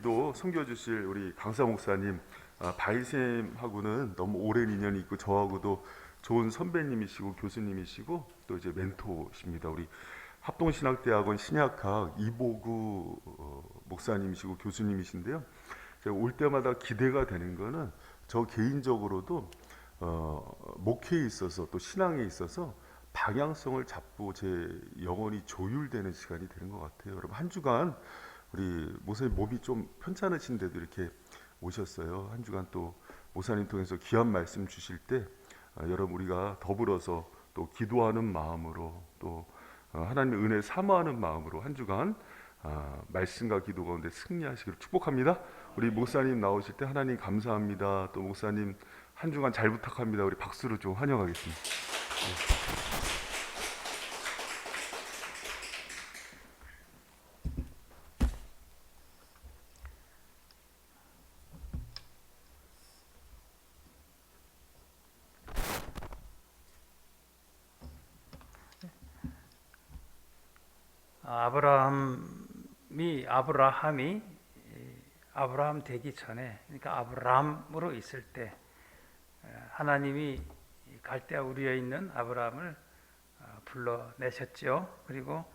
도 섬겨주실 우리 강사 목사님, 바이쌤하고는 너무 오랜 인연이 있고 저하고도 좋은 선배님이시고 교수님이시고 또 이제 멘토십니다. 우리 합동신학대학원 신약학 이보구 목사님이시고 교수님이신데요. 제가 올 때마다 기대가 되는 거는 저 개인적으로도 목회에 있어서 또 신앙에 있어서 방향성을 잡고 제 영혼이 조율되는 시간이 되는 것 같아요. 여러분 한 주간 우리 목사님 몸이 좀 편찮으신데도 이렇게 오셨어요. 한 주간 또 목사님 통해서 귀한 말씀 주실 때 여러분 우리가 더불어서 또 기도하는 마음으로 또 하나님의 은혜 사모하는 마음으로 한 주간 말씀과 기도 가운데 승리하시기를 축복합니다. 우리 목사님 나오실 때 하나님 감사합니다. 또 목사님 한 주간 잘 부탁합니다. 우리 박수로 좀 환영하겠습니다. 아브라함이 아브라함 되기 전에, 그러니까 아브람으로 있을 때 하나님이 갈대아 우리에 있는 아브라함을 불러내셨죠. 그리고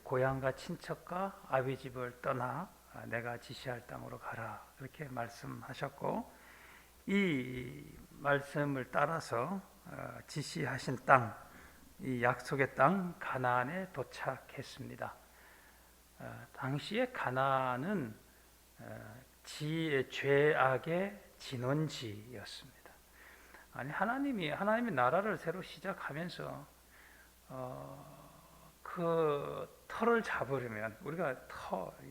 고향과 친척과 아비 집을 떠나 내가 지시할 땅으로 가라, 그렇게 말씀하셨고, 이 말씀을 따라서 지시하신 땅, 이 약속의 땅 가나안에 도착했습니다. 당시의 가나안은 죄악의 진원지였습니다. 아니 하나님이 나라를 새로 시작하면서 그 터를 잡으려면, 우리가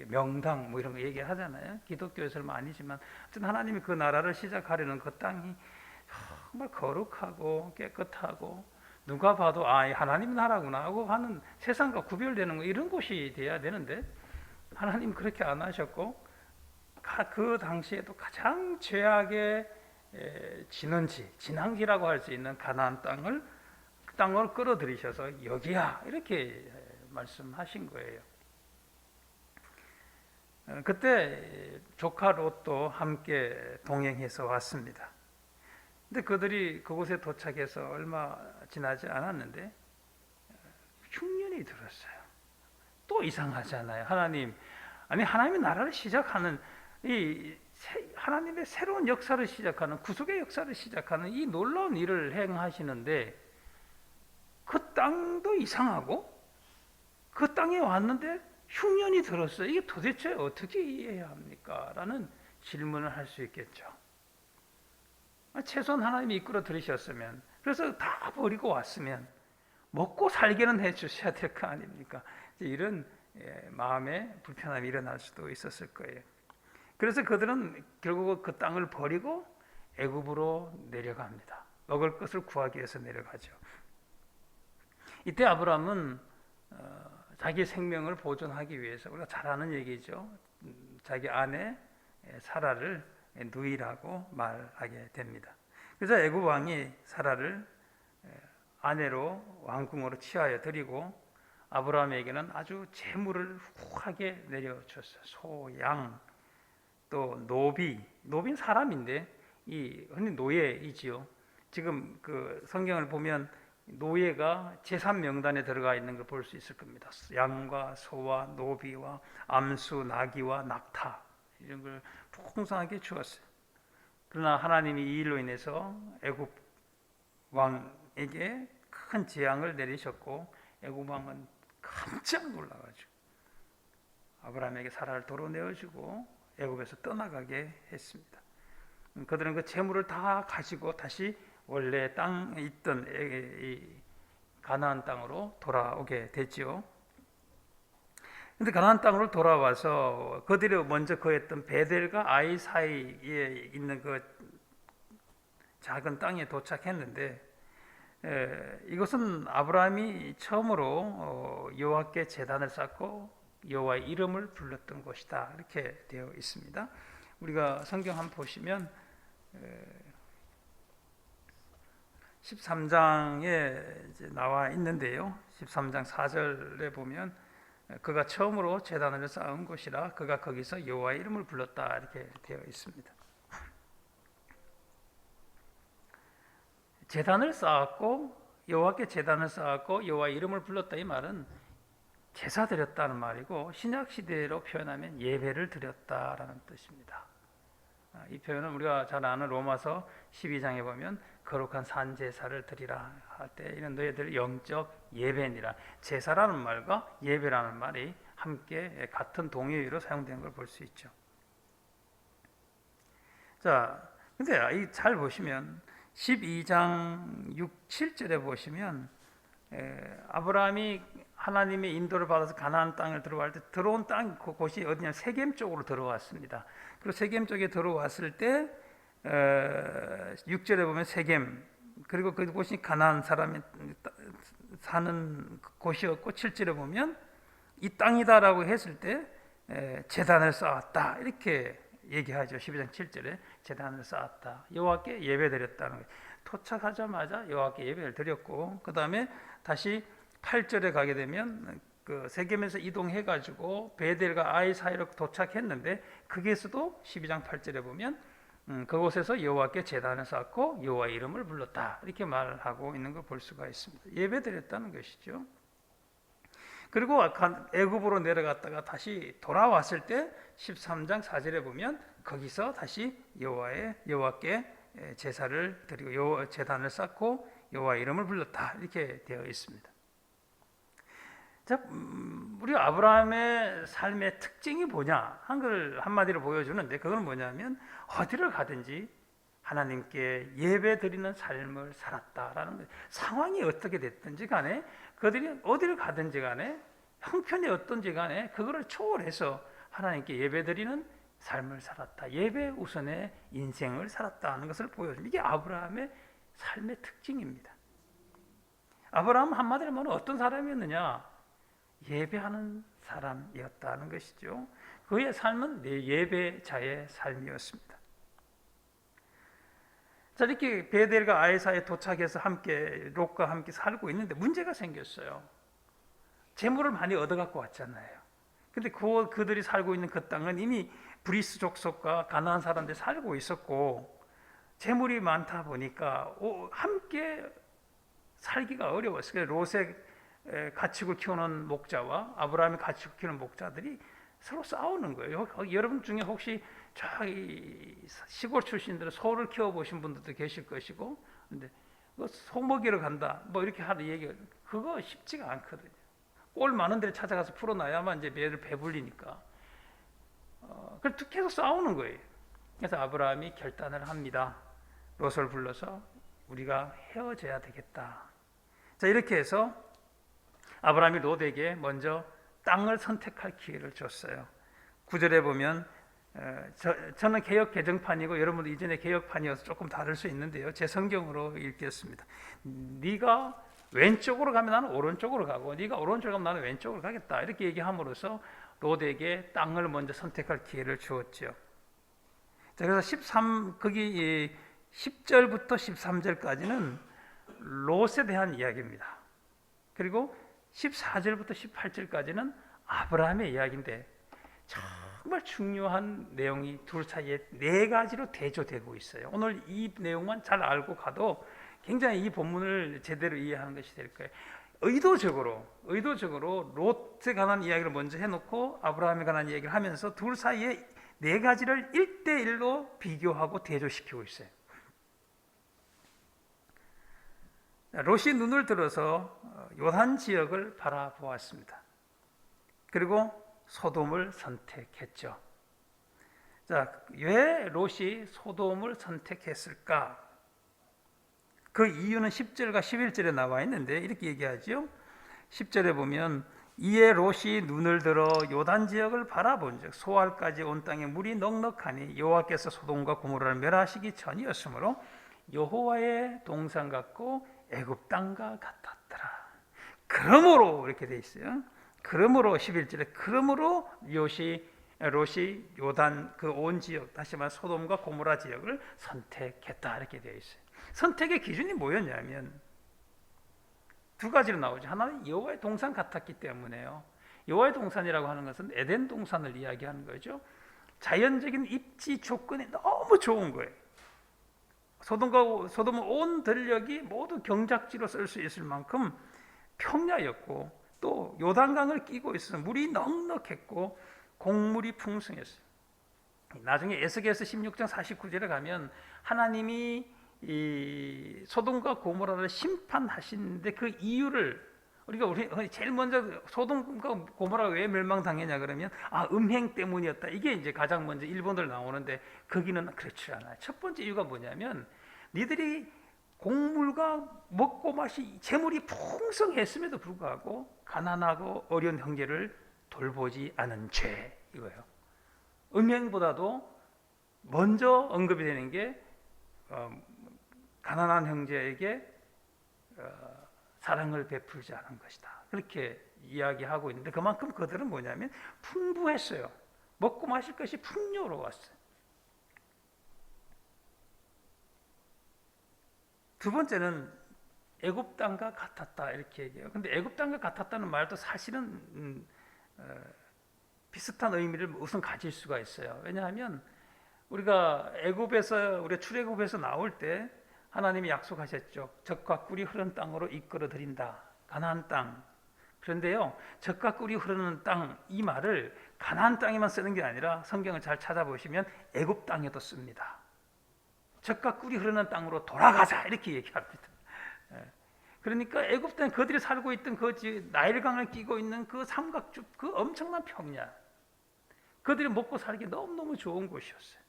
명당 뭐 이런 거 얘기하잖아요. 기독교에서는 아니지만 어쨌든 하나님이 그 나라를 시작하려는 그 땅이 정말 거룩하고 깨끗하고 누가 봐도 하나님 나라구나 하고 하는, 세상과 구별되는 거, 이런 곳이 돼야 되는데 하나님 그렇게 안 하셨고, 그 당시에도 가장 죄악의 진앙지라고 할 수 있는 가나안 땅을 끌어들이셔서 여기야, 이렇게 말씀하신 거예요. 그때 조카 롯도 함께 동행해서 왔습니다. 근데 그들이 그곳에 도착해서 얼마 지나지 않았는데 흉년이 들었어요. 또 이상하잖아요. 하나님의 나라를 시작하는, 하나님의 새로운 역사를 시작하는, 구속의 역사를 시작하는 이 놀라운 일을 행하시는데 그 땅도 이상하고 그 땅에 왔는데 흉년이 들었어요. 이게 도대체 어떻게 이해해야 합니까? 라는 질문을 할 수 있겠죠. 최소한 하나님이 이끌어 들으셨으면, 그래서 다 버리고 왔으면 먹고 살게는 해주셔야 될 거 아닙니까? 이런 마음의 불편함이 일어날 수도 있었을 거예요. 그래서 그들은 결국 그 땅을 버리고 애굽으로 내려갑니다. 먹을 것을 구하기 위해서 내려가죠. 이때 아브라함은 자기 생명을 보존하기 위해서, 우리가 잘 아는 얘기죠, 자기 아내 사라를 누이라고 말하게 됩니다. 그래서 애굽 왕이 사라를 아내로 왕궁으로 취하여 드리고 아브라함에게는 아주 재물을 후하게 내려줬어요. 소, 양, 또 노비는 사람인데 흔히 노예이지요. 지금 그 성경을 보면 노예가 제삼 명단에 들어가 있는 걸 볼 수 있을 겁니다. 양과 소와 노비와 암수, 나귀와 낙타, 이런 걸 풍성하게 주었어요. 그러나 하나님이 이 일로 인해서 애굽 왕에게 큰 재앙을 내리셨고, 애굽 왕은 깜짝 놀라가지고 아브라함에게 사라를 도로 내어주고 애굽에서 떠나가게 했습니다. 그들은 그 재물을 다 가지고 다시 원래 땅에 있던 가나안 땅으로 돌아오게 됐죠. 근데 가나안 땅으로 돌아와서 그들이 먼저 거했던 베델과 아이 사이에 있는 그 작은 땅에 도착했는데, 이것은 아브라함이 처음으로 여호와께 제단을 쌓고 여호와의 이름을 불렀던 곳이다, 이렇게 되어 있습니다. 우리가 성경 한번 보시면 13장에 나와 있는데요. 13장 4절에 보면 그가 처음으로 제단을 쌓은 곳이라 그가 거기서 여호와의 이름을 불렀다 이렇게 되어 있습니다. 제단을 쌓았고 여호와께 제단을 쌓았고 여호와의 이름을 불렀다 이 말은 제사 드렸다는 말이고 신약 시대로 표현하면 예배를 드렸다라는 뜻입니다. 이 표현은 우리가 잘 아는 로마서 12장에 보면 거룩한 산 제사를 드리라 할 때 이는 너희들 영적 예배니라. 제사라는 말과 예배라는 말이 함께 같은 동의어로 사용된 걸 볼 수 있죠. 자, 근데 잘 보시면 12장 6, 7절에 보시면 아브라함이 하나님의 인도를 받아서 가나안 땅을 들어갈 때 들어온 땅 곳이 어디냐 세겜 쪽으로 들어왔습니다. 그리고 세겜 쪽에 들어왔을 때 6절에 보면 세겜 그리고 그곳이 가나안 사람이 사는 곳이었고 7절에 보면 이 땅이다라고 했을 때 제단을 쌓았다 이렇게 얘기하죠. 12장 7절에 제단을 쌓았다. 여호와께 예배드렸다는 거예요. 도착하자마자 여호와께 예배를 드렸고 그 다음에 다시 8절에 가게 되면 그 세겜에서 이동해 가지고 베델과 아이 사이로 도착했는데 거기에서도 12장 8절에 보면 그곳에서 여호와께 제단을 쌓고 여호와의 이름을 불렀다 이렇게 말하고 있는 걸 볼 수가 있습니다. 예배드렸다는 것이죠. 그리고 애굽으로 내려갔다가 다시 돌아왔을 때 13장 4절에 보면 거기서 다시 여호와께 제사를 드리고 제단을 쌓고 여호와의 이름을 불렀다 이렇게 되어 있습니다. 자, 우리 아브라함의 삶의 특징이 뭐냐 한 걸 한마디로 보여주는데 그건 뭐냐면 어디를 가든지 하나님께 예배 드리는 삶을 살았다라는 거예요. 상황이 어떻게 됐든지 간에 그들이 어디를 가든지 간에 형편이 어떤지 간에 그거를 초월해서 하나님께 예배 드리는 삶을 살았다. 예배 우선의 인생을 살았다는 것을 보여줍니다. 이게 아브라함의 삶의 특징입니다. 아브라함 한마디로 말하면 어떤 사람이었느냐? 예배하는 사람이었다는 것이죠. 그의 삶은 예배자의 삶이었습니다. 자, 이렇게 베델과 아이사에 도착해서 롯과 함께 살고 있는데 문제가 생겼어요. 재물을 많이 얻어갖고 왔잖아요. 근데 그들이 살고 있는 그 땅은 이미 브리스 족속과 가나안 사람들이 살고 있었고 재물이 많다 보니까 함께 살기가 어려웠어요. 롯의 가축을 키우는 목자와 아브라함이 가축을 키우는 목자들이 서로 싸우는 거예요. 여러분 중에 혹시 저기 시골 출신들은 소를 키워보신 분들도 계실 것이고, 근데 소 먹이러 간다, 뭐 이렇게 하는 얘기가 그거 쉽지가 않거든요. 꼴 많은 데를 찾아가서 풀어놔야만 이제 매를 배불리니까. 그래서 계속 싸우는 거예요. 그래서 아브라함이 결단을 합니다. 롯을 불러서 우리가 헤어져야 되겠다. 자, 이렇게 해서 아브라함이 롯에게 먼저 땅을 선택할 기회를 줬어요. 9절에 보면 저는 개역 개정판이고 여러분도 이전에 개역판이어서 조금 다를 수 있는데요. 제 성경으로 읽겠습니다. 네가 왼쪽으로 가면 나는 오른쪽으로 가고 네가 오른쪽으로 가면 나는 왼쪽으로 가겠다. 이렇게 얘기함으로써 롯에게 땅을 먼저 선택할 기회를 주었죠. 자, 그래서 거기 10절부터 13절까지는 롯에 대한 이야기입니다. 그리고 14절부터 18절까지는 아브라함의 이야기인데 정말 중요한 내용이 둘 사이에 네 가지로 대조되고 있어요. 오늘 이 내용만 잘 알고 가도 굉장히 이 본문을 제대로 이해하는 것이 될 거예요. 의도적으로 롯에 관한 이야기를 먼저 해놓고 아브라함에 관한 이야기를 하면서 둘 사이에 네 가지를 1대1로 비교하고 대조시키고 있어요. 롯이 눈을 들어서 요단 지역을 바라보았습니다. 그리고 소돔을 선택했죠. 자, 왜 롯이 소돔을 선택했을까? 그 이유는 10절과 11절에 나와 있는데 이렇게 얘기하죠. 10절에 보면 이에 롯이 눈을 들어 요단 지역을 바라본즉 소알까지 온 땅에 물이 넉넉하니 여호와께서 소돔과 고모라를 멸하시기 전이었으므로 여호와의 동산 같고 애굽 땅과 같았더라. 그러므로 이렇게 돼 있어요. 그러므로 11절에 그러므로 롯이 요단 그 온 지역 다시 말해 소돔과 고모라 지역을 선택했다 이렇게 되어 있어요. 선택의 기준이 뭐였냐면 두 가지로 나오죠. 하나는 여호와의 동산 같았기 때문에요. 여호와의 동산이라고 하는 것은 에덴 동산을 이야기하는 거죠. 자연적인 입지 조건이 너무 좋은 거예요. 소돔은 온 들녘이 모두 경작지로 쓸 수 있을 만큼 평야였고, 또 요단강을 끼고 있어서 물이 넉넉했고 곡물이 풍성했어요. 나중에 에스겔서 16장 49절에 가면 하나님이 이 소돔과 고모라를 심판하시는데 그 이유를 우리 제일 먼저 소돔과 고모라가 왜 멸망당했냐 그러면 음행 때문이었다. 이게 이제 가장 먼저 1번으로 나오는데 거기는 그렇지 않아요. 첫 번째 이유가 뭐냐면 니들이 곡물과 먹고 마시 재물이 풍성했음에도 불구하고 가난하고 어려운 형제를 돌보지 않은 죄 이거예요. 음행보다도 먼저 언급이 되는 게 가난한 형제에게 사랑을 베풀지 않은 것이다. 그렇게 이야기하고 있는데 그만큼 그들은 뭐냐면 풍부했어요. 먹고 마실 것이 풍요로웠어요. 두 번째는 애굽 땅과 같았다 이렇게 얘기해요. 근데 애굽 땅과 같았다는 말도 사실은 비슷한 의미를 우선 가질 수가 있어요. 왜냐하면 우리가 출애굽에서 나올 때 하나님이 약속하셨죠. 젖과 꿀이 흐르는 땅으로 이끌어 드린다. 가나안 땅. 그런데요, 젖과 꿀이 흐르는 땅 이 말을 가나안 땅에만 쓰는 게 아니라 성경을 잘 찾아보시면 애굽 땅에도 씁니다. 젖과 꿀이 흐르는 땅으로 돌아가자 이렇게 얘기합니다. 그러니까 애굽 땅에 그들이 살고 있던 그 나일강을 끼고 있는 그 삼각죽 그 엄청난 평야, 그들이 먹고 살기 너무너무 좋은 곳이었어요.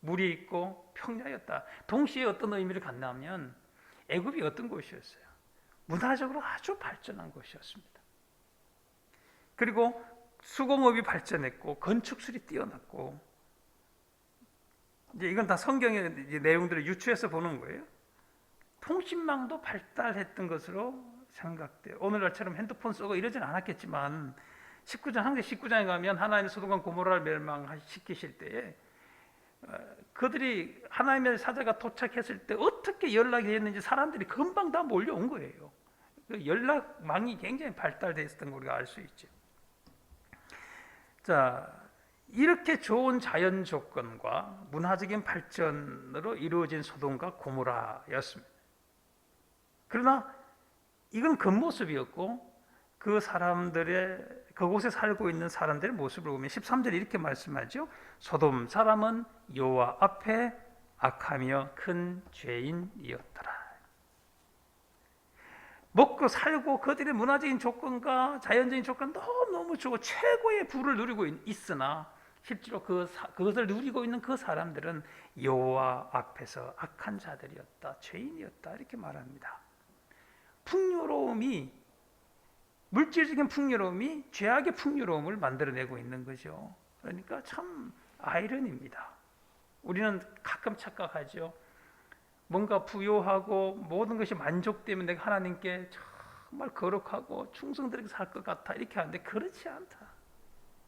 물이 있고 평야였다. 동시에 어떤 의미를 갖냐면 애굽이 어떤 곳이었어요? 문화적으로 아주 발전한 곳이었습니다. 그리고 수공업이 발전했고 건축술이 뛰어났고, 이제 이건 다 성경의 내용들을 유추해서 보는 거예요. 통신망도 발달했던 것으로 생각돼요. 오늘날처럼 핸드폰 쓰고 이러진 않았겠지만 19장에 가면 하나님의 소돔과 고모라를 멸망시키실 때에 그들이 하나님의 사자가 도착했을 때 어떻게 연락이 됐는지 사람들이 금방 다 몰려온 거예요. 연락망이 굉장히 발달되어 있었던 걸 우리가 알 수 있죠. 자, 이렇게 좋은 자연 조건과 문화적인 발전으로 이루어진 소돔과 고모라였습니다. 그러나 이건 겉모습이었고 그곳에 살고 있는 사람들의 모습을 보면 13절에 이렇게 말씀하죠. 소돔 사람은 여호와 앞에 악하며 큰 죄인이었더라. 먹고 살고 그들의 문화적인 조건과 자연적인 조건 너무 좋고 최고의 부를 누리고 있으나 실제로 그것을 누리고 있는 그 사람들은 여호와 앞에서 악한 자들이었다, 죄인이었다 이렇게 말합니다. 물질적인 풍요로움이 죄악의 풍요로움을 만들어내고 있는 거죠. 그러니까 참 아이러니입니다. 우리는 가끔 착각하죠. 뭔가 부요하고 모든 것이 만족되면 내가 하나님께 정말 거룩하고 충성스럽게 살 것 같아 이렇게 하는데 그렇지 않다.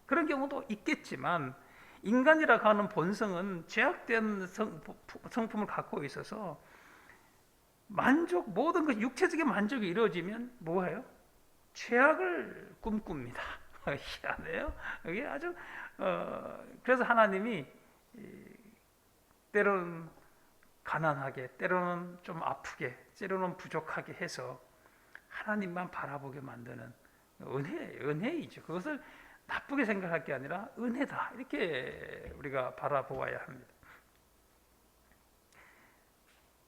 그런 경우도 있겠지만 인간이라고 하는 본성은 죄악된 성품을 갖고 있어서 모든 것 육체적인 만족이 이루어지면 뭐해요? 죄악을 꿈꿉니다. 희한해요. 이게 아주 그래서 하나님이 때로는 가난하게, 때로는 좀 아프게, 때로는 부족하게 해서 하나님만 바라보게 만드는 은혜이죠. 그것을 나쁘게 생각할 게 아니라 은혜다 이렇게 우리가 바라보아야 합니다.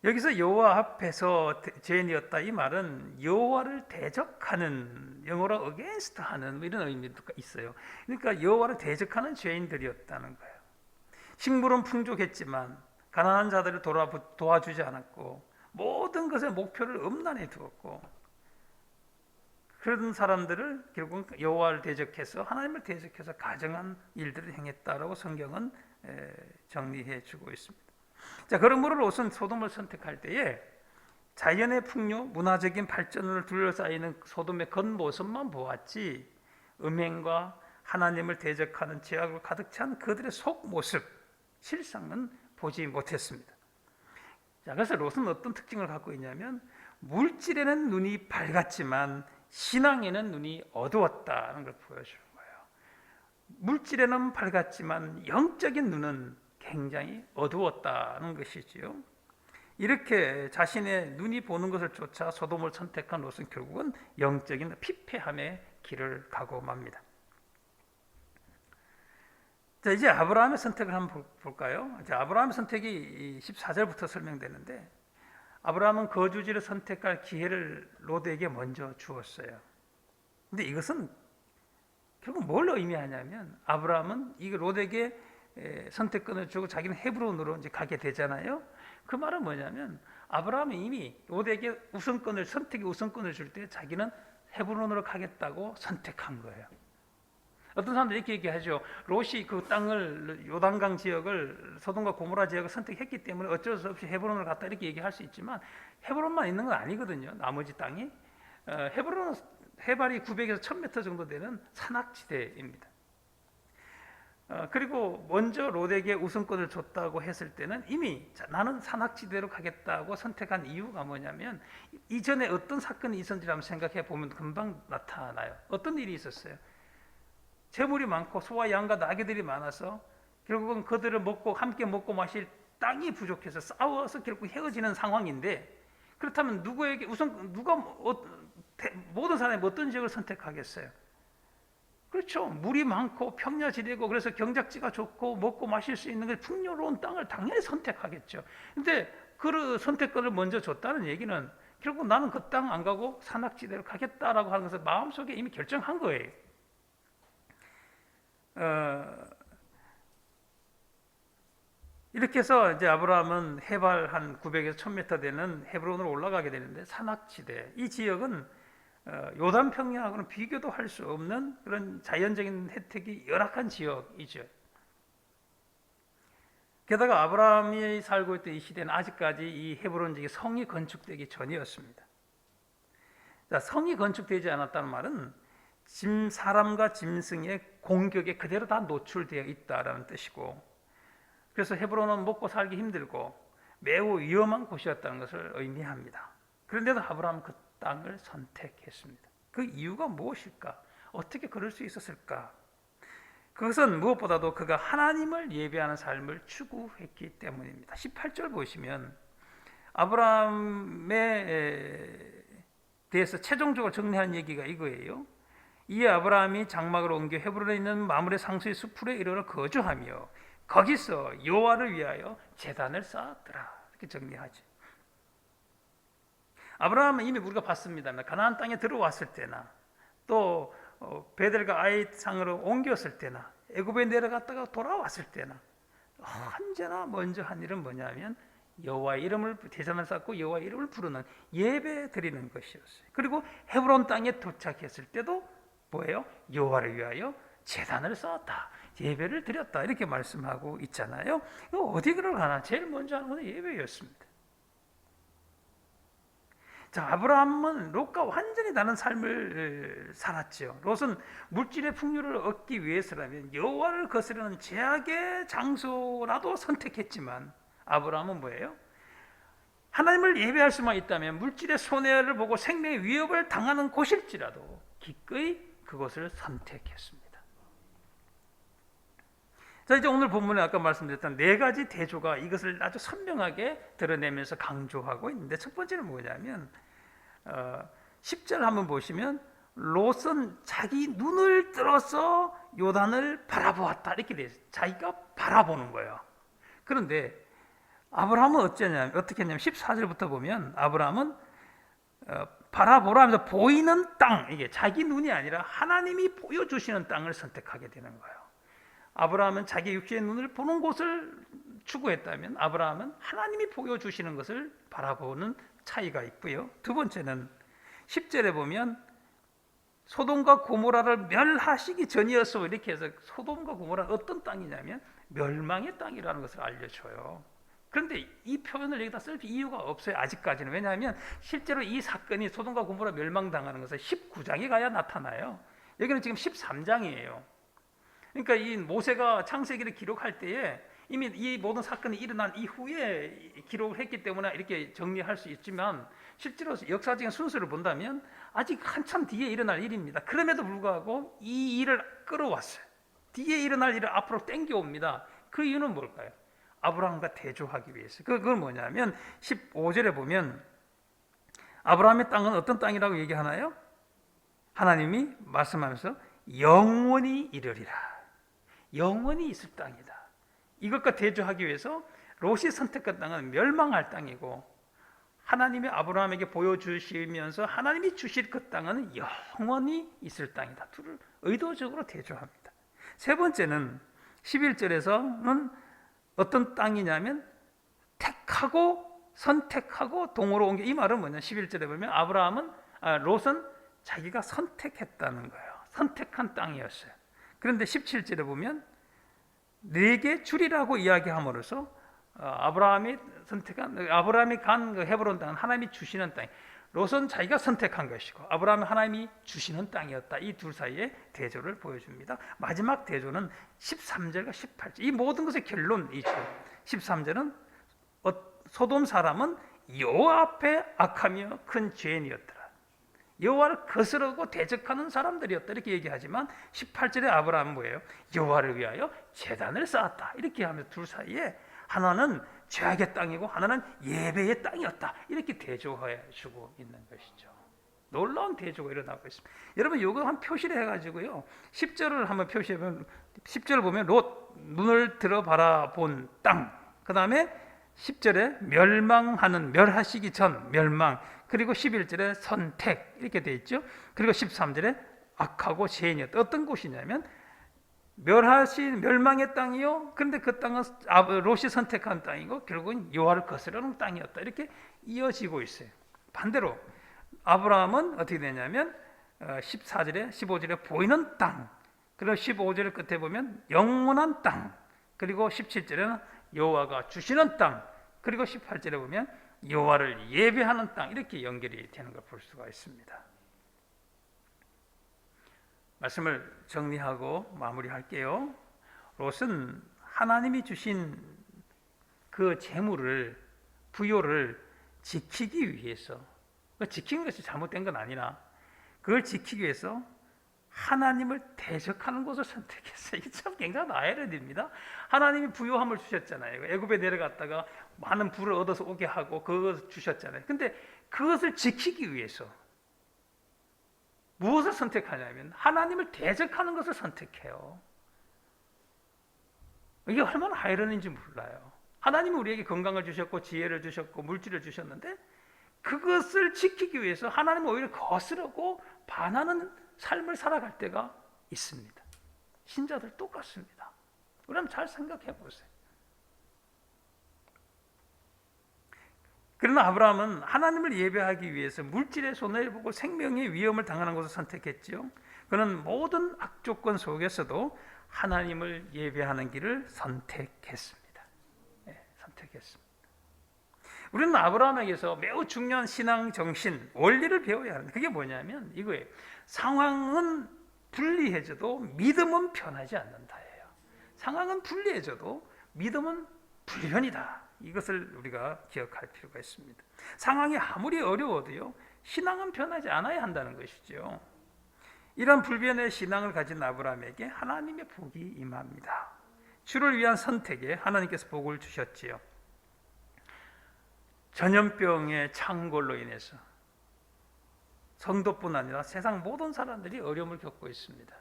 여기서 여호와 앞에서 죄인이었다 이 말은 여호와를 대적하는, 영어로 against 하는 이런 의미도 있어요. 그러니까 여호와를 대적하는 죄인들이었다는 거예요. 식물은 풍족했지만 가난한 자들을 도와주지 않았고 모든 것의 목표를 음란에 두었고, 그런 사람들을 결국은 여호와를 대적해서 하나님을 대적해서 가증한 일들을 행했다라고 성경은 정리해 주고 있습니다. 자, 그러므로 우선 소돔을 선택할 때에 자연의 풍요, 문화적인 발전을 둘러싸이는 소돔의 겉모습만 보았지 음행과 하나님을 대적하는 죄악으로 가득 찬 그들의 속모습, 실상은 보지 못했습니다. 자, 그래서 롯은 어떤 특징을 갖고 있냐면 물질에는 눈이 밝았지만 신앙에는 눈이 어두웠다는 걸 보여주는 거예요. 물질에는 밝았지만 영적인 눈은 굉장히 어두웠다는 것이지요. 이렇게 자신의 눈이 보는 것을 쫓아 소돔을 선택한 롯은 결국은 영적인 피폐함의 길을 가고 맙니다. 자, 이제 아브라함의 선택을 한번 볼까요? 이제 아브라함의 선택이 14절부터 설명되는데, 아브라함은 거주지를 선택할 기회를 롯에게 먼저 주었어요. 근데 이것은 결국 뭘 의미하냐면, 아브라함은 이 롯에게 선택권을 주고 자기는 헤브론으로 이제 가게 되잖아요. 그 말은 뭐냐면, 아브라함은 이미 롯에게 선택의 우선권을 줄 때 자기는 헤브론으로 가겠다고 선택한 거예요. 어떤 사람들이 이렇게 얘기하죠. 롯이 그 땅을, 요단강 지역을, 소돔과 고모라 지역을 선택했기 때문에 어쩔 수 없이 헤브론으로 갔다, 이렇게 얘기할 수 있지만 헤브론만 있는 건 아니거든요. 나머지 땅이. 헤브론은 해발이 900에서 1000m 정도 되는 산악지대입니다. 그리고 먼저 롯에게 우선권을 줬다고 했을 때는 이미 나는 산악지대로 가겠다고 선택한 이유가 뭐냐면, 이전에 어떤 사건이 있었는지 한번 생각해 보면 금방 나타나요. 어떤 일이 있었어요? 재물이 많고 소와 양과 나귀들이 많아서 결국은 그들을 함께 먹고 마실 땅이 부족해서 싸워서 결국 헤어지는 상황인데, 그렇다면 모든 사람이 어떤 지역을 선택하겠어요? 그렇죠. 물이 많고 평야지대고 그래서 경작지가 좋고 먹고 마실 수 있는 게 풍요로운 땅을 당연히 선택하겠죠. 근데 그 선택권을 먼저 줬다는 얘기는 결국 나는 그 땅 안 가고 산악지대로 가겠다라고 하는 것을 마음속에 이미 결정한 거예요. 이렇게 해서 이제 아브라함은 해발 한 900에서 1000m 되는 헤브론으로 올라가게 되는데, 산악지대, 이 지역은 요단 평야하고는 비교도 할 수 없는 그런 자연적인 혜택이 열악한 지역이죠. 게다가 아브라함이 살고 있던 이 시대는 아직까지 이 헤브론 지역에 성이 건축되기 전이었습니다. 자, 성이 건축되지 않았다는 말은 사람과 짐승의 공격에 그대로 다 노출되어 있다라는 뜻이고, 그래서 헤브론은 먹고 살기 힘들고 매우 위험한 곳이었다는 것을 의미합니다. 그런데도 아브라함은 그 땅을 선택했습니다. 그 이유가 무엇일까? 어떻게 그럴 수 있었을까? 그것은 무엇보다도 그가 하나님을 예배하는 삶을 추구했기 때문입니다. 18절 보시면 아브라함에 대해서 최종적으로 정리한 얘기가 이거예요. 이에 아브라함이 장막을 옮겨 헤브론에 있는 마므레 상수의 수풀에 이르러 거주하며 거기서 여호와를 위하여 제단을 쌓았더라. 이렇게 정리하죠. 아브라함은 이미 우리가 봤습니다만 가나안 땅에 들어왔을 때나 또 베델과 아이 상으로 옮겼을 때나 애굽에 내려갔다가 돌아왔을 때나 언제나 먼저 한 일은 뭐냐면 여호와의 이름을, 제단을 쌓고 여호와의 이름을 부르는 예배 드리는 것이었어요. 그리고 헤브론 땅에 도착했을 때도 뭐예요? 여호와를 위하여 제단을 쌓았다, 예배를 드렸다, 이렇게 말씀하고 있잖아요. 어디 들어가나 제일 먼저 하는 것은 예배였습니다. 자, 아브라함은 롯과 완전히 다른 삶을 살았죠. 롯은 물질의 풍요를 얻기 위해서라면 여호와를 거스르는 제약의 장소라도 선택했지만, 아브라함은 뭐예요? 하나님을 예배할 수만 있다면 물질의 손해를 보고 생명의 위협을 당하는 곳일지라도 기꺼이 그것을 선택했습니다. 자, 이제 오늘 본문에 아까 말씀드렸던 네 가지 대조가 이것을 아주 선명하게 드러내면서 강조하고 있는데, 첫 번째는 뭐냐면 10절 한번 보시면 롯은 자기 눈을 들어서 요단을 바라보았다, 이렇게 돼요. 자기가 바라보는 거예요. 그런데 아브라함은 어떻게 했냐면 14절부터 보면 아브라함은 바라보라 하면서 보이는 땅, 이게 자기 눈이 아니라 하나님이 보여주시는 땅을 선택하게 되는 거예요. 아브라함은 자기 육신의 눈을 보는 곳을 추구했다면 아브라함은 하나님이 보여주시는 것을 바라보는 차이가 있고요. 두 번째는 10절에 보면 소돔과 고모라를 멸하시기 전이었어, 이렇게 해서 소돔과 고모라는 어떤 땅이냐면 멸망의 땅이라는 것을 알려줘요. 그런데 이 표현을 여기다 쓸 이유가 없어요, 아직까지는. 왜냐하면 실제로 이 사건이 소돔과 고모라 멸망당하는 것은 19장에 가야 나타나요. 여기는 지금 13장이에요. 그러니까 이 모세가 창세기를 기록할 때에 이미 이 모든 사건이 일어난 이후에 기록을 했기 때문에 이렇게 정리할 수 있지만 실제로 역사적인 순서를 본다면 아직 한참 뒤에 일어날 일입니다. 그럼에도 불구하고 이 일을 끌어왔어요. 뒤에 일어날 일을 앞으로 땡겨옵니다. 그 이유는 뭘까요? 아브라함과 대조하기 위해서. 그건 뭐냐면 15절에 보면 아브라함의 땅은 어떤 땅이라고 얘기하나요? 하나님이 말씀하면서 영원히 이르리라. 영원히 있을 땅이다. 이것과 대조하기 위해서 롯이 선택한 땅은 멸망할 땅이고 하나님이 아브라함에게 보여주시면서 하나님이 주실 그 땅은 영원히 있을 땅이다. 둘을 의도적으로 대조합니다. 세 번째는 11절에서는 어떤 땅이냐면 택하고 선택하고 동으로 옮겨. 이 말은 뭐냐? 11절에 보면 롯은 자기가 선택했다는 거예요. 선택한 땅이었어요. 그런데 17절에 보면 네게 주리라고 이야기함으로써 아브라함이 간 그 헤브론 땅은 하나님이 주시는 땅. 롯은 자기가 선택한 것이고 아브라함은 하나님이 주시는 땅이었다. 이 둘 사이의 대조를 보여줍니다. 마지막 대조는 13절과 18절. 이 모든 것의 결론이죠. 13절은 소돔 사람은 여호와 앞에 악하며 큰 죄인이었더라. 여호와를 거스르고 대적하는 사람들이었다. 이렇게 얘기하지만 18절에 아브라함은 뭐예요? 여호와를 위하여 제단을 쌓았다. 이렇게 하면서 둘 사이에 하나는 죄악의 땅이고 하나는 예배의 땅이었다. 이렇게 대조해 주고 있는 것이죠. 놀라운 대조가 일어나고 있습니다. 여러분 이거 한 표시를 해가지고요. 10절을 한번 표시해보면 10절을 보면 롯 눈을 들어 바라본 땅. 그 다음에 10절에 멸하시기 전 멸망. 그리고 11절에 선택 이렇게 되어 있죠. 그리고 13절에 악하고 죄인이었다. 어떤 곳이냐면 멸망의 땅이요. 그런데 그 땅은 롯이 선택한 땅이고 결국은 여호와를 거스르는 땅이었다. 이렇게 이어지고 있어요. 반대로 아브라함은 어떻게 되냐면 14절에 15절에 보이는 땅. 그리고 15절 끝에 보면 영원한 땅. 그리고 17절에는 여호와가 주시는 땅. 그리고 18절에 보면 여호와를 예배하는 땅. 이렇게 연결이 되는 걸 볼 수가 있습니다. 말씀을 정리하고 마무리할게요. 롯은 하나님이 주신 그 재물을 부요를 지키기 위해서 지키는 것이 잘못된 건 아니나 그걸 지키기 위해서 하나님을 대적하는 것을 선택했어요. 이게 참 굉장한 아이러니입니다. 하나님이 부요함을 주셨잖아요. 애굽에 내려갔다가 많은 부를 얻어서 오게 하고 그것을 주셨잖아요. 근데 그것을 지키기 위해서 무엇을 선택하냐면 하나님을 대적하는 것을 선택해요. 이게 얼마나 아이러니인지 몰라요. 하나님은 우리에게 건강을 주셨고 지혜를 주셨고 물질을 주셨는데 그것을 지키기 위해서 하나님은 오히려 거스르고 반하는 삶을 살아갈 때가 있습니다. 신자들 똑같습니다. 그럼 잘 생각해 보세요. 그러나 아브라함은 하나님을 예배하기 위해서 물질의 손해를 보고 생명의 위험을 당하는 것을 선택했죠. 그는 모든 악조건 속에서도 하나님을 예배하는 길을 선택했습니다. 네, 선택했습니다. 우리는 아브라함에게서 매우 중요한 신앙 정신, 원리를 배워야 하는데 그게 뭐냐면 이거예요. 상황은 불리해져도 믿음은 변하지 않는다예요. 상황은 불리해져도 믿음은 불변이다. 이것을 우리가 기억할 필요가 있습니다. 상황이 아무리 어려워도요, 신앙은 변하지 않아야 한다는 것이죠. 이런 불변의 신앙을 가진 아브라함에게 하나님의 복이 임합니다. 주를 위한 선택에 하나님께서 복을 주셨지요. 전염병의 창궐로 인해서 성도뿐 아니라 세상 모든 사람들이 어려움을 겪고 있습니다.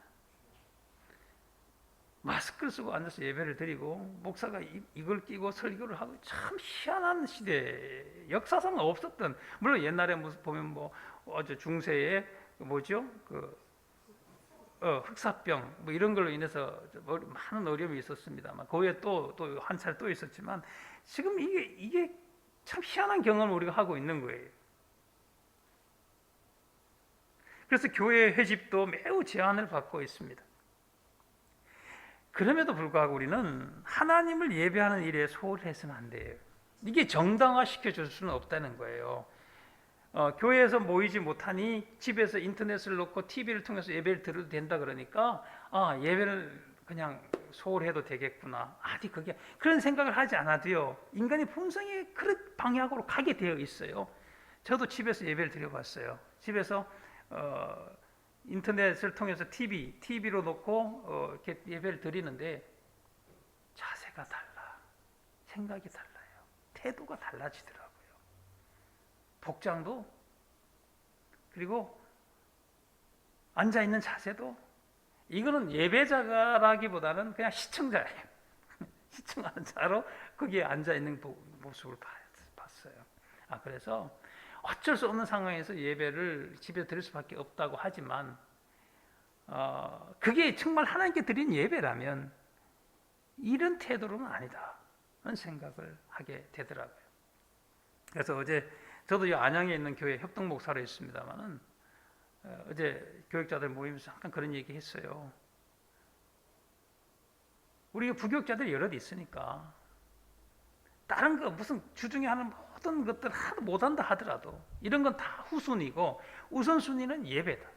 마스크를 쓰고 앉아서 예배를 드리고 목사가 이걸 끼고 설교를 하고 참 희한한 시대. 역사상 없었던, 물론 옛날에 보면 뭐 아주 중세에 뭐죠 흑사병 뭐 이런 걸로 인해서 많은 어려움이 있었습니다만 그 후에 또 한 차례 또 있었지만 지금 이게 참 희한한 경험을 우리가 하고 있는 거예요. 그래서 교회 회집도 매우 제한을 받고 있습니다. 그럼에도 불구하고 우리는 하나님을 예배하는 일에 소홀해서는 안 돼요. 이게 정당화시켜줄 수는 없다는 거예요. 교회에서 모이지 못하니 집에서 인터넷을 놓고 TV를 통해서 예배를 들어도 된다 그러니까 예배를 그냥 소홀해도 되겠구나. 아니 그게 그런 생각을 하지 않아도요. 인간의 본성이 그런 방향으로 가게 되어 있어요. 저도 집에서 예배를 드려봤어요. 집에서 인터넷을 통해서 TV로 놓고 이렇게 예배를 드리는데 자세가 달라, 생각이 달라요, 태도가 달라지더라고요. 복장도 그리고 앉아 있는 자세도 이거는 예배자라기보다는 그냥 시청자예요. 시청하는 자로 거기에 앉아 있는 모습을 봤어요. 그래서 어쩔 수 없는 상황에서 예배를 집에 드릴 수밖에 없다고 하지만 그게 정말 하나님께 드린 예배라면 이런 태도로는 아니다라는 생각을 하게 되더라고요. 그래서 어제 저도 이 안양에 있는 교회 협동 목사로 있습니다만은 어제 교육자들 모임에서 잠깐 그런 얘기 했어요. 우리가 부교육자들이 여럿 있으니까 다른 거 무슨 주중에 하는 모든 것들 하나도 못한다 하더라도 이런 건 다 후순위고 우선순위는 예배다.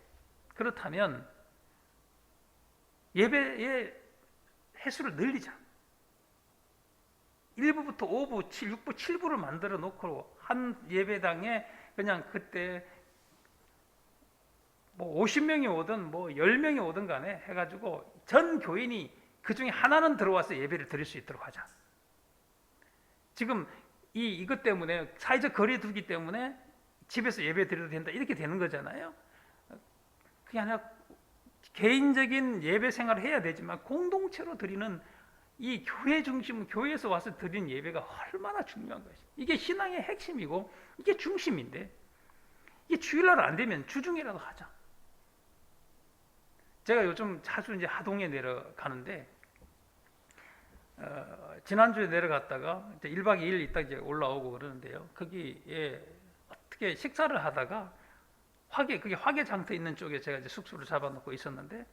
그렇다면 예배의 횟수를 늘리자. 1부부터 5부, 6부, 7부를 만들어 놓고 한 예배당에 그냥 그때 뭐 50명이 오든 뭐 10명이 오든 간에 해가지고 전 교인이 그 중에 하나는 들어와서 예배를 드릴 수 있도록 하자. 지금 이것 때문에 사회적 거리 두기 때문에 집에서 예배 드려도 된다 이렇게 되는 거잖아요. 그게 아니라 개인적인 예배 생활을 해야 되지만 공동체로 드리는 이 교회 중심, 교회에서 와서 드리는 예배가 얼마나 중요한 것이. 이게 신앙의 핵심이고 이게 중심인데 이게 주일날 안 되면 주중이라도 하자. 제가 요즘 자주 이제 하동에 내려가는데 지난주에 내려갔다가 이제 1박 2일 있다 이제 올라오고 그러는데요. 거기에 어떻게 식사를 하다가 그게 화계장터 있는 쪽에 제가 이제 숙소를 잡아놓고 있었는데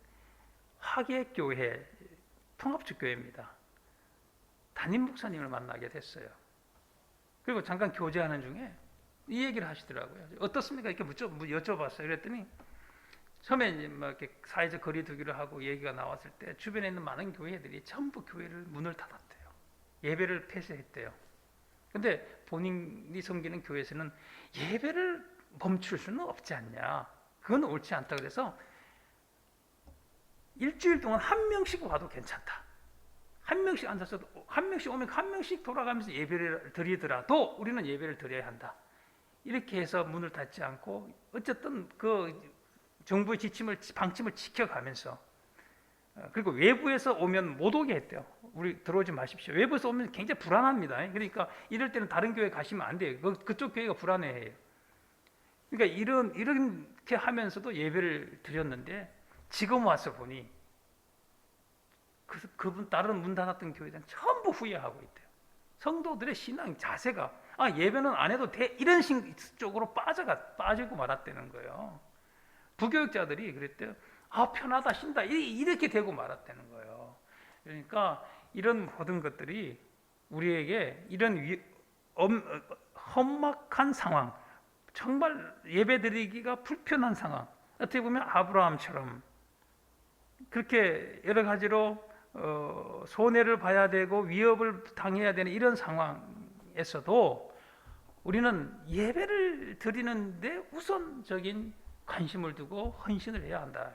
화계교회 통합적 교회입니다. 담임 목사님을 만나게 됐어요. 그리고 잠깐 교제하는 중에 이 얘기를 하시더라고요. 어떻습니까? 이렇게 여쭤봤어요. 그랬더니 처음에 이제 막 이렇게 사회적 거리두기를 하고 얘기가 나왔을 때 주변에 있는 많은 교회들이 전부 교회를 문을 닫았대요. 예배를 폐쇄했대요. 근데 본인이 섬기는 교회에서는 예배를 멈출 수는 없지 않냐. 그건 옳지 않다. 그래서 일주일 동안 한 명씩 와도 괜찮다. 한 명씩 앉아서 한 명씩 오면 한 명씩 돌아가면서 예배를 드리더라도 우리는 예배를 드려야 한다. 이렇게 해서 문을 닫지 않고 어쨌든 그 정부의 방침을 지켜가면서 그리고 외부에서 오면 못 오게 했대요. 우리 들어오지 마십시오. 외부에서 오면 굉장히 불안합니다. 그러니까 이럴 때는 다른 교회 가시면 안 돼요. 그쪽 교회가 불안해해요. 그러니까 이렇게 하면서도 예배를 드렸는데 지금 와서 보니 그분 다른 문 닫았던 교회들은 전부 후회하고 있대요. 성도들의 신앙 자세가 예배는 안 해도 돼 이런 쪽으로 빠지고 말았다는 거예요. 부교육자들이 그랬대요. 편하다 쉰다 이렇게 되고 말았다는 거예요. 그러니까 이런 모든 것들이 우리에게 이런 험악한 상황, 정말 예배드리기가 불편한 상황, 어떻게 보면 아브라함처럼 그렇게 여러 가지로 손해를 봐야 되고 위협을 당해야 되는 이런 상황에서도 우리는 예배를 드리는데 우선적인 관심을 두고 헌신을 해야 한다.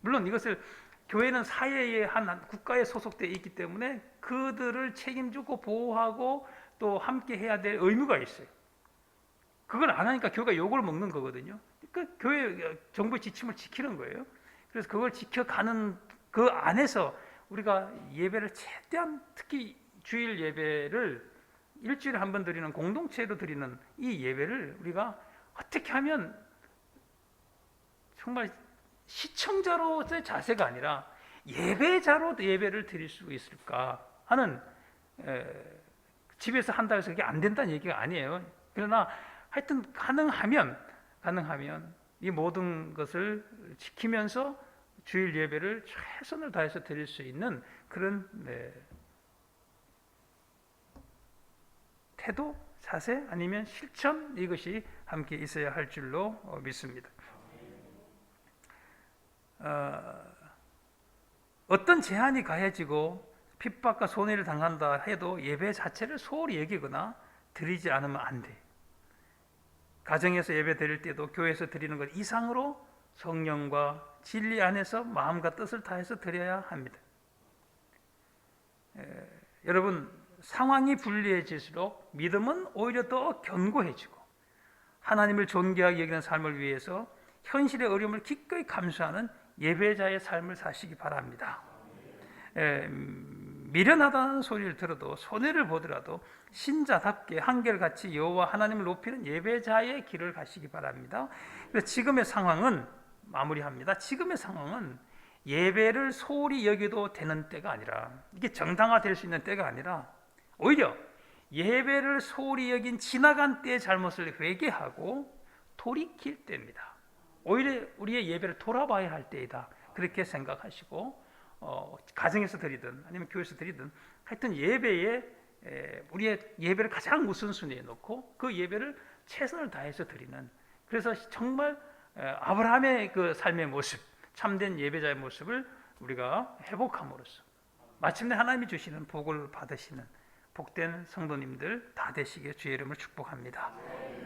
물론 이것을 교회는 사회의 한 국가에 소속되어 있기 때문에 그들을 책임지고 보호하고 또 함께 해야 될 의무가 있어요. 그걸 안 하니까 교회가 욕을 먹는 거거든요. 그러니까 교회 정부의 지침을 지키는 거예요. 그래서 그걸 지켜가는 그 안에서 우리가 예배를 최대한 특히 주일 예배를 일주일에 한 번 드리는 공동체로 드리는 이 예배를 우리가 어떻게 하면 정말 시청자로서의 자세가 아니라 예배자로 예배를 드릴 수 있을까 하는 집에서 한다 해서 그게 안 된다는 얘기가 아니에요. 그러나 하여튼 가능하면 이 모든 것을 지키면서 주일 예배를 최선을 다해서 드릴 수 있는 그런 태도, 자세 아니면 실천 이것이 함께 있어야 할 줄로 믿습니다. 어떤 제한이 가해지고 핍박과 손해를 당한다 해도 예배 자체를 소홀히 여기거나 드리지 않으면 안 돼. 가정에서 예배 드릴 때도 교회에서 드리는 것 이상으로 성령과 진리 안에서 마음과 뜻을 다해서 드려야 합니다. 여러분, 상황이 불리해질수록 믿음은 오히려 더 견고해지고 하나님을 존귀하게 여기는 삶을 위해서 현실의 어려움을 기꺼이 감수하는 예배자의 삶을 사시기 바랍니다. 미련하다는 소리를 들어도 손해를 보더라도 신자답게 한결같이 여호와 하나님을 높이는 예배자의 길을 가시기 바랍니다. 그래서 지금의 상황은 마무리합니다. 지금의 상황은 예배를 소홀히 여겨도 되는 때가 아니라, 이게 정당화될 수 있는 때가 아니라 오히려 예배를 소홀히 여긴 지나간 때의 잘못을 회개하고 돌이킬 때입니다. 오히려 우리의 예배를 돌아봐야 할 때이다. 그렇게 생각하시고 가정에서 드리든 아니면 교회에서 드리든 하여튼 예배에 우리의 예배를 가장 우선순위에 놓고 그 예배를 최선을 다해서 드리는, 그래서 정말 아브라함의 그 삶의 모습, 참된 예배자의 모습을 우리가 회복함으로써 마침내 하나님이 주시는 복을 받으시는 복된 성도님들 다 되시기를 주의 이름으로 축복합니다.